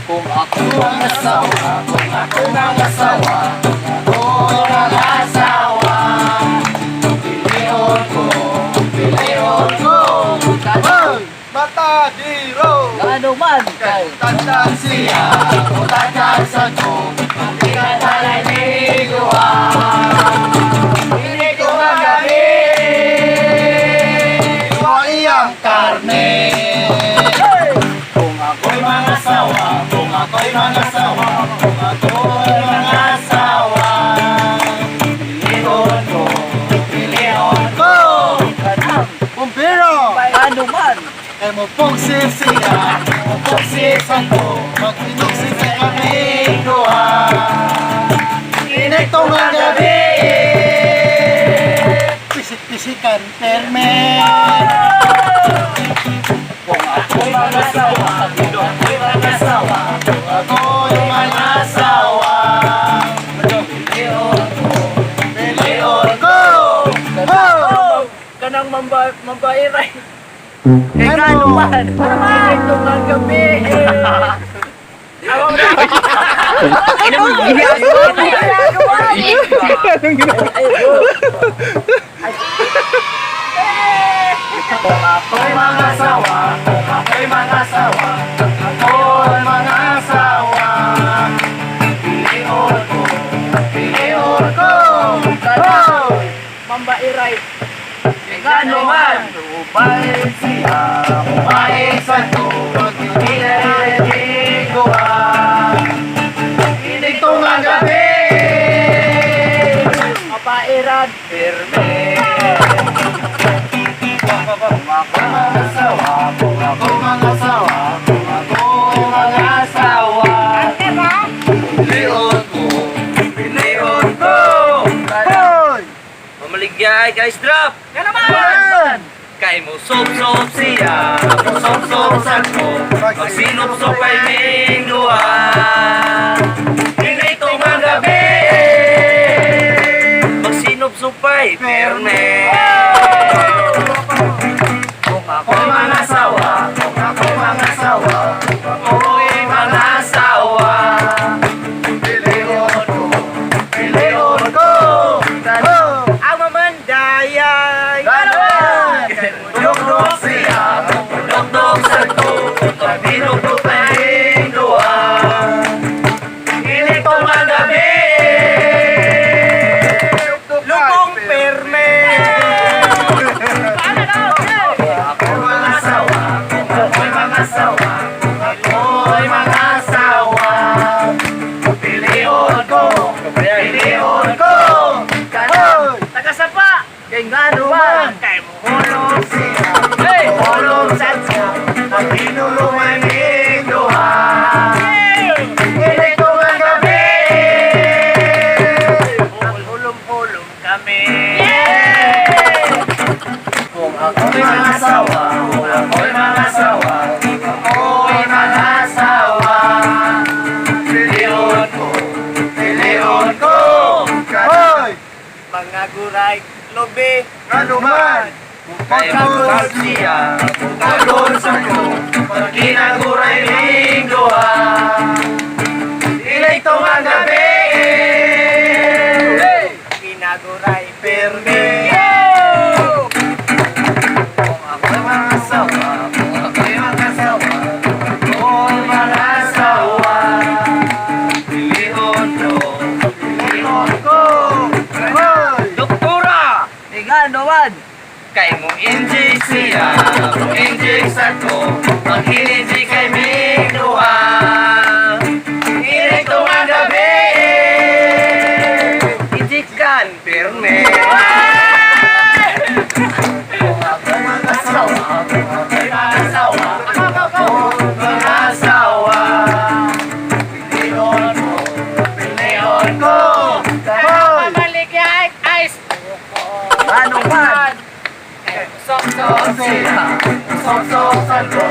Kung ako ang asawa, kung ako ang asawa, kung ako ang asawa, piliyon ko, Matadiro! ano man kay Tandaan siya, tatasan ko, hindi ka talay niliguan. Hindi ko magabi, iyang karne. kung ako'y mga sawa, kung ako'y mga sawa, kung ako'y mga sawa, piliyon ko, kanang Bumbero! ano man. Kay mo pong sisiya, mo pong sisan ko, mag-inuksin sa aming duha. Inay ko nga gabi, pisik-pisikan, perme. Kung ako'y mga sawa, kung ako'y mga sawa, kung ako'y mga sawa, piliyon ko, kanang mambairay. Eh, Ano? man? Ito nga gabi. Ako'y mga sawa, ako'y mga sawa, ako'y mga sawa, piliyon ko, mambairay. Gano man, upay siya, upay sa to, hindi na naliliguan. Hindi ko nga gabi, mapairan, firme. Kung ako mga sawa, kung ako mga sawa, kung ako mga sawa, piliyon ko, Mamaligay guys, drop! Gano man! Kay mo sop-sop siya, mo sop-sop sa ko, magsinup-sop ay mingduha. Hindi ko mga gabi, magsinup-sop ay perme. Kung ako'y mga sawa, kung ako'y mga sawa, kung ako'y mga sawa, piliyon ko, Ang mamandayay, gano'n! Dugdug siya, dugdug sa to, pagdinugdug na hinduha. Hindi ko nga gabi, lubong perme. ako'y mga sawa, kung ako'y mga sawa, kung ako'y mga sawa, piliyon ko, gano'n! Tagasapa, Kay gano'n man, kay muhulog siya, muhulog sa to, pagdinugdug na hinduha. Hindi ko nga gabi, hulong-hulong kami. kung ako'y mga sawa, kung ako'y mga sawa, kung ako'y mga sawa, piliyon ko, Hoy! Mga guray, lobe, Ano man? kay magkal siya, kalor sa ko, pag kinaguray lingduha. Ilay to nga gabi, pinaguray, pirmi. Kung ako'y mga sawa, kung ako'y mga sawa, kung mga sawa, piliyon ko, Hoy! doktora, Gano man, kay mo injik siya, kung injik sa ko, pag hininjik kay mingduha. Ilay to nga gabi, ijikan, pirme. kung ako'y mga sawa, kung ako'y mga sawa, kung mga sawa, piliyon ko, Hoy! Mamaligay, ice. ano man, Sok-sok siya, sok-sok sa ko,